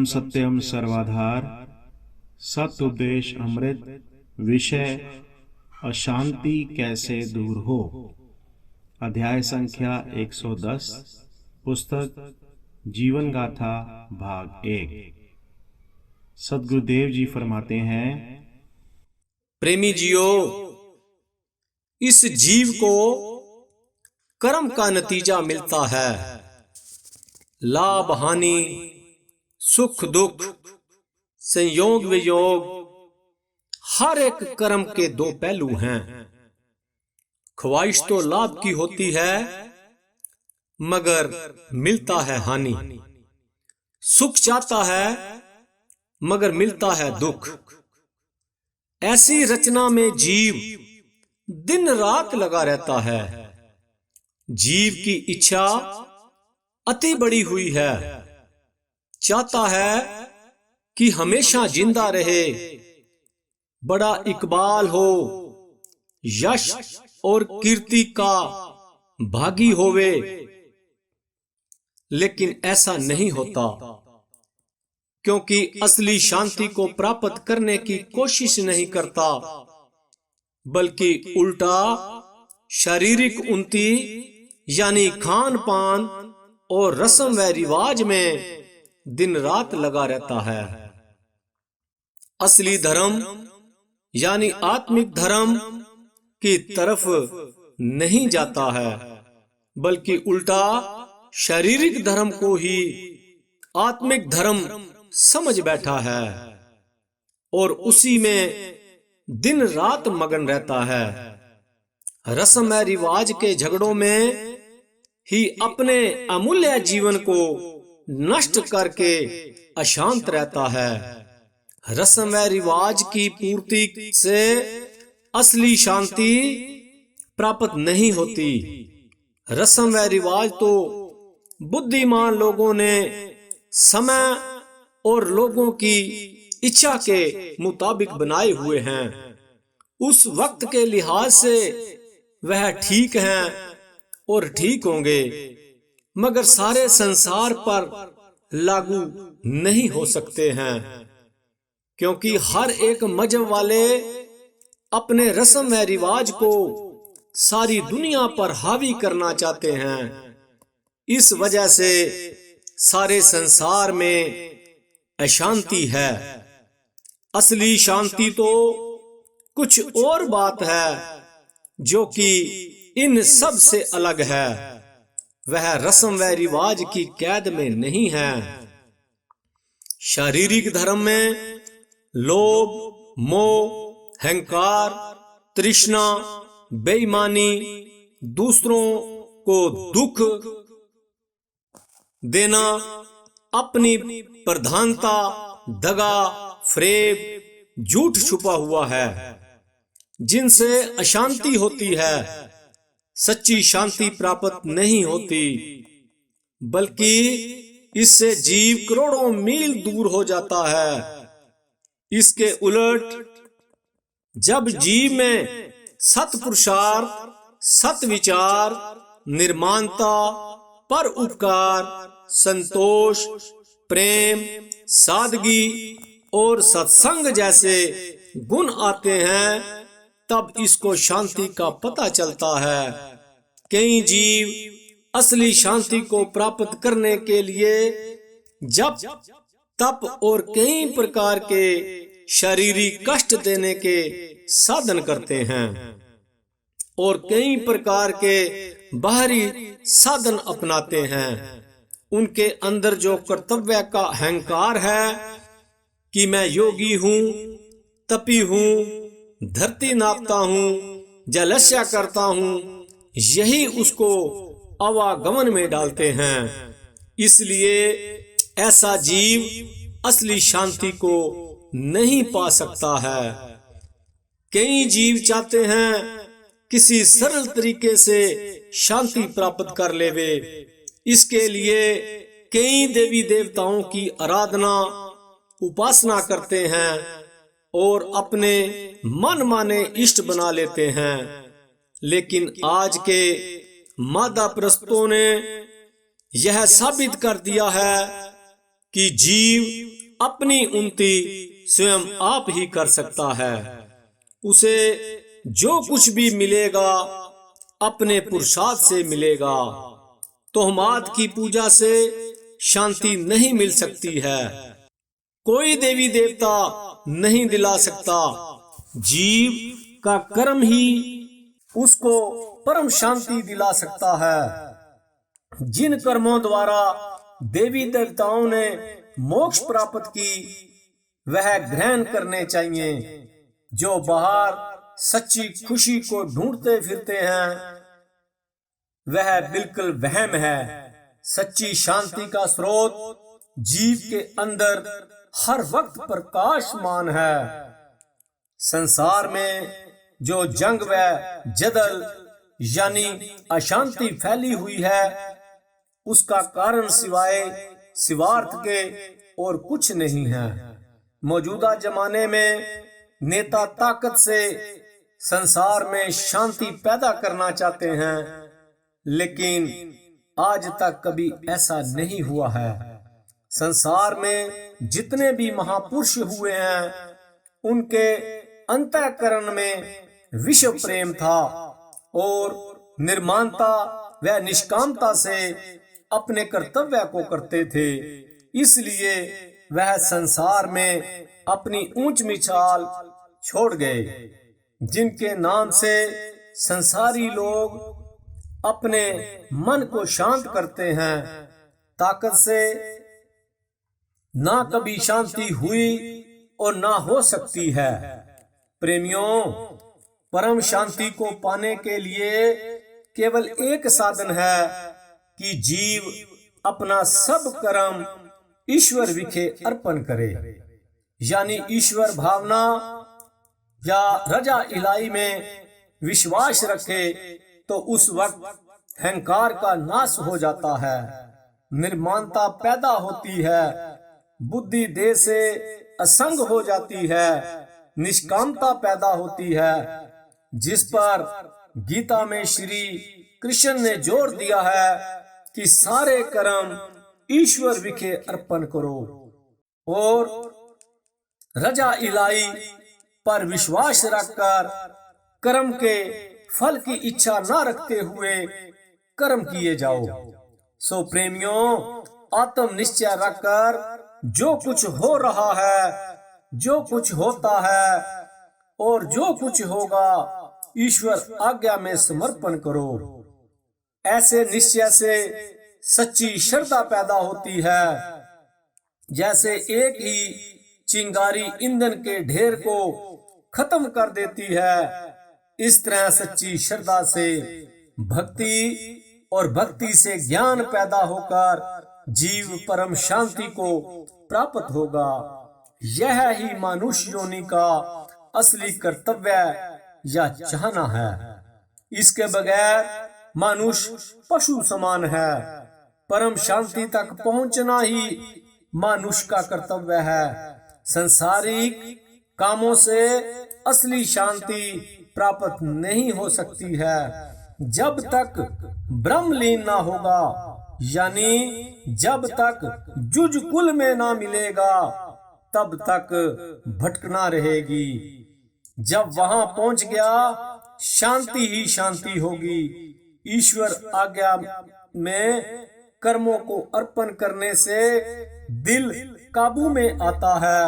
सत्यम सर्वाधार, सत उपदेश अमृत। विषय अशांति कैसे दूर हो। अध्याय संख्या 110, पुस्तक जीवन गाथा भाग 1। सद्गुरुदेव जी फरमाते हैं, प्रेमी जियो, इस जीव को कर्म का नतीजा मिलता है। लाभ हानि, सुख दुख, संयोग वियोग, हर एक कर्म के दो पहलू हैं। ख्वाहिश तो लाभ की होती है मगर मिलता है हानि। सुख चाहता है मगर मिलता है दुख। ऐसी रचना में जीव दिन रात लगा रहता है। जीव की इच्छा अति बड़ी हुई है। चाहता है कि हमेशा जिंदा रहे, बड़ा इकबाल हो, यश और कीर्ति का भागी होवे। लेकिन ऐसा नहीं होता, क्योंकि असली शांति को प्राप्त करने की कोशिश नहीं करता, बल्कि उल्टा शारीरिक उन्नति यानी खान पान और रस्म व रिवाज में दिन रात लगा रहता है। असली धर्म यानी आत्मिक धर्म की तरफ नहीं जाता है, बल्कि उल्टा शारीरिक धर्म को ही आत्मिक धर्म समझ बैठा है और उसी में दिन रात मगन रहता है। रस्म व रिवाज के झगड़ों में ही अपने अमूल्य जीवन को नष्ट करके अशांत रहता है। रस्म व रिवाज की पूर्ति से असली शांति प्राप्त नहीं होती। रस्म व रिवाज तो बुद्धिमान लोगों ने समय और लोगों की इच्छा के मुताबिक बनाए हुए हैं। उस वक्त के लिहाज से वह ठीक हैं और ठीक होंगे, मगर सारे संसार पर लागू नहीं हो सकते हैं, क्योंकि हर एक मजहब वाले अपने रस्म व रिवाज को सारी दुनिया पर हावी करना चाहते हैं। इस वजह से सारे संसार में अशांति है। असली शांति तो कुछ और बात है जो कि इन सब से अलग है। वह रस्म व रिवाज की कैद में नहीं है। शारीरिक धर्म में लोभ, मोह, अहंकार, तृष्णा, बेईमानी, दूसरों को दुख देना, अपनी प्रधानता, दगा, फरेब, झूठ छुपा हुआ है, जिनसे अशांति होती है। सच्ची शांति प्राप्त नहीं होती, बल्कि इससे जीव करोड़ों मील दूर हो जाता है। इसके उलट जब जीव में सत पुरुषार्थ, सत विचार, निर्माणता, पर उपकार, संतोष, प्रेम, सादगी और सत्संग जैसे गुण आते हैं, तब इसको शांति का पता चलता है। कई जीव असली शांति को प्राप्त करने के लिए जप, तप और कई प्रकार के शारीरिक कष्ट देने के साधन करते हैं और कई प्रकार के बाहरी साधन अपनाते हैं। उनके अंदर जो कर्तव्य का अहंकार है कि मैं योगी हूँ, तपी हूँ, धरती नापता हूँ, जलस्या करता हूँ, यही उसको आवागमन में डालते हैं। इसलिए ऐसा जीव असली शांति को नहीं पा सकता है। कई जीव चाहते हैं किसी सरल तरीके से शांति प्राप्त कर लेवे। इसके लिए कई देवी देवताओं की आराधना, उपासना करते हैं और अपने मन माने इष्ट बना लेते हैं। लेकिन आज के मादा प्रस्तों ने यह साबित कर दिया है कि जीव अपनी उन्नति स्वयं आप ही कर सकता है। उसे जो कुछ भी मिलेगा अपने पुरुषार्थ से मिलेगा। तोहमात की पूजा से शांति नहीं मिल सकती है। कोई देवी देवता नहीं दिला सकता। जीव का कर्म ही उसको परम शांति दिला सकता है। जिन कर्मों द्वारा देवी देवताओं ने मोक्ष प्राप्त की वह ग्रहण करने चाहिए। जो बाहर सच्ची खुशी को ढूंढते फिरते हैं वह बिल्कुल वहम है। सच्ची शांति का स्रोत जीव के अंदर हर वक्त प्रकाशमान है। संसार में जो जंग व जदल यानी अशांति फैली हुई है उसका कारण सिवाय स्वार्थ के और कुछ नहीं है। मौजूदा जमाने में नेता ताकत से संसार में शांति पैदा करना चाहते हैं, लेकिन आज तक कभी ऐसा नहीं हुआ है। संसार में जितने भी महापुरुष हुए हैं उनके अंतःकरण में विश्व प्रेम था और निर्माणता व निष्कामता से अपने कर्तव्य को करते थे। इसलिए वह संसार में अपनी ऊंच मिसाल छोड़ गए। जिनके नाम से संसारी लोग अपने मन को शांत करते हैं, ताकत से ना कभी शांति हुई और ना हो सकती है। प्रेमियों, परम शांति को पाने के लिए केवल एक साधन है कि जीव अपना सब कर्म ईश्वर विखे अर्पण करे, यानी ईश्वर भावना या रजा इलाही में विश्वास रखे तो उस वक्त अहंकार का नाश हो जाता है, निर्माणता पैदा होती है, बुद्धि देह से असंग हो जाती है, निष्कामता पैदा होती है, जिस पर गीता में श्री कृष्ण ने जोर दिया है कि सारे कर्म ईश्वर विखे अर्पण करो और रजा इलाही पर विश्वास रखकर कर्म के फल की इच्छा न रखते हुए कर्म किए जाओ। सो प्रेमियों, आत्म निश्चय रखकर जो कुछ हो रहा है, जो कुछ होता है और जो कुछ होगा ईश्वर आज्ञा में समर्पण करो। ऐसे निश्चय से सच्ची श्रद्धा पैदा होती है। जैसे एक ही चिंगारी ईंधन के ढेर को खत्म कर देती है, इस तरह सच्ची श्रद्धा से भक्ति और भक्ति से ज्ञान पैदा होकर जीव परम शांति को प्राप्त होगा। यह ही मनुष्य योनि का असली कर्तव्य या चाहना है। इसके बगैर मनुष्य पशु समान है। परम शांति तक पहुंचना ही मनुष्य का कर्तव्य है। संसारिक कामों से असली शांति प्राप्त नहीं हो सकती है जब तक ब्रह्मलीन ना होगा, यानी जब तक जुज कुल में ना मिलेगा तब तक भटकना रहेगी। जब वहां पहुंच गया शांति ही शांति होगी। ईश्वर आज्ञा में कर्मों को अर्पण करने से दिल काबू में आता है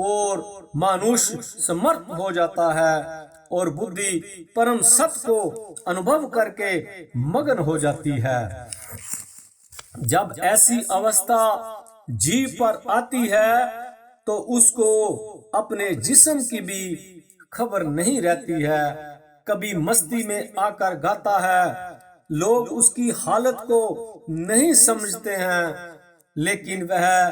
और मनुष्य समर्थ हो जाता है और बुद्धि परम सत्य को अनुभव करके मगन हो जाती है। जब ऐसी अवस्था जीव पर आती है तो उसको अपने जिस्म की भी खबर नहीं रहती है। कभी मस्ती में आकर गाता है, लोग उसकी हालत को नहीं समझते हैं, लेकिन वह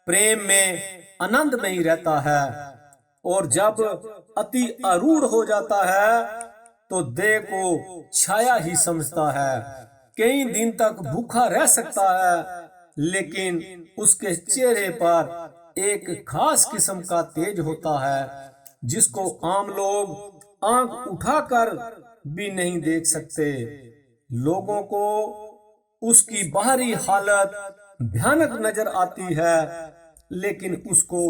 प्रेम में आनंद में ही रहता है। और जब अति आरूढ़ हो जाता है तो देह को छाया ही समझता है। कई दिन तक भूखा रह सकता है, लेकिन उसके चेहरे पर एक खास किस्म का तेज होता है जिसको आम लोग आंख उठाकर भी नहीं देख सकते। लोगों को उसकी बाहरी हालत भयानक नजर आती है, लेकिन उसको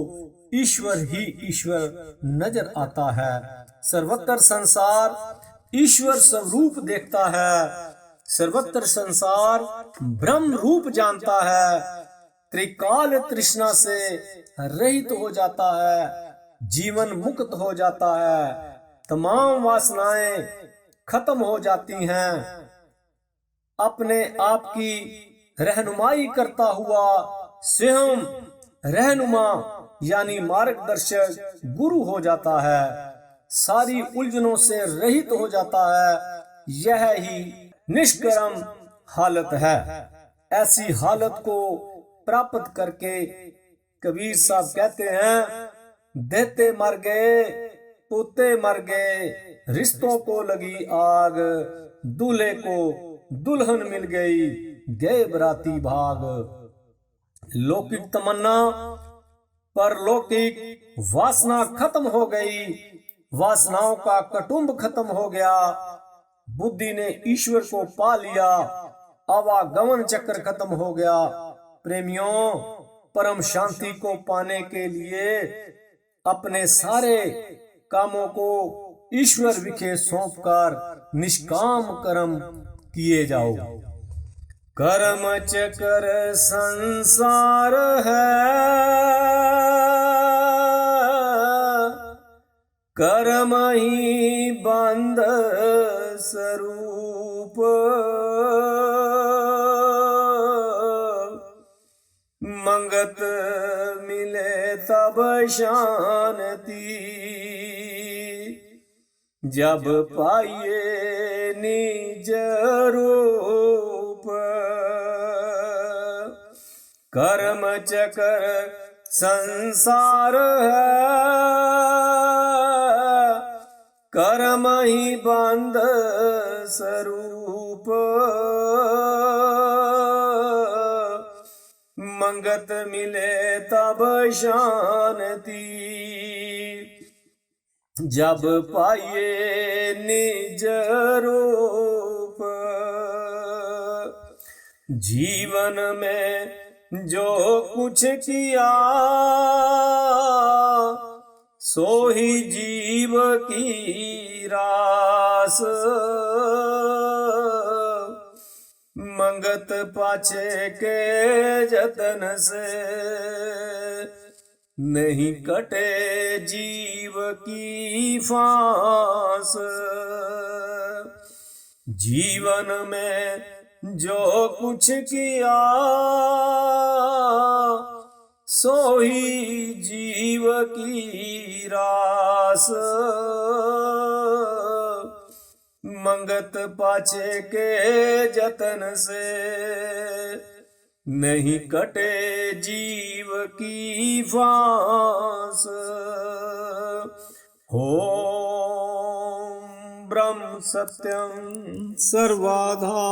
ईश्वर ही ईश्वर नजर आता है। सर्वत्र संसार ईश्वर स्वरूप देखता है, सर्वत्र संसार ब्रह्म रूप जानता है, त्रिकाल तृष्णा से रहित हो जाता है, जीवन मुक्त हो जाता है, तमाम वासनाएं खत्म हो जाती हैं। अपने आप की रहनुमाई करता हुआ स्वयं रहनुमा यानी मार्गदर्शक गुरु हो जाता है, सारी उलझनों से रहित हो जाता है। यह ही निष्कर्म हालत है। ऐसी हालत को प्राप्त करके कबीर साहब कहते हैं, देते मर गए पोते मर गए, रिश्तों को लगी आग, दूल्हे को दुल्हन मिल गई, गए बराती भाग। लौकिक तमन्ना परलौकिक वासना खत्म हो गई, वासनाओं का कुटुंब खत्म हो गया, बुद्धि ने ईश्वर को पा लिया, आवागमन चक्र खत्म हो गया। प्रेमियों, परम शांति को पाने के लिए अपने सारे कामों को ईश्वर विखे सौंपकर निष्काम कर्म किए जाओ। कर्म चक्र संसार है, कर्म ही बंध स्वरूप, मंगत मिले तब शांति, जब पाइए निज रूप। कर्म चक्र संसार है, कर्म ही बंध स्वरूप, मंगत मिले तब शांति, जब पाइए निज रूप। जीवन में जो कुछ किया सो ही जीव की रास, मंगत पाछे के जतन से नहीं कटे जीव की फांस। जीवन में जो कुछ किया सो ही जीव की रास, मंगत पाछे के जतन से नहीं कटे जीव की फांस। ओम ब्रह्म सत्यम सर्वधा।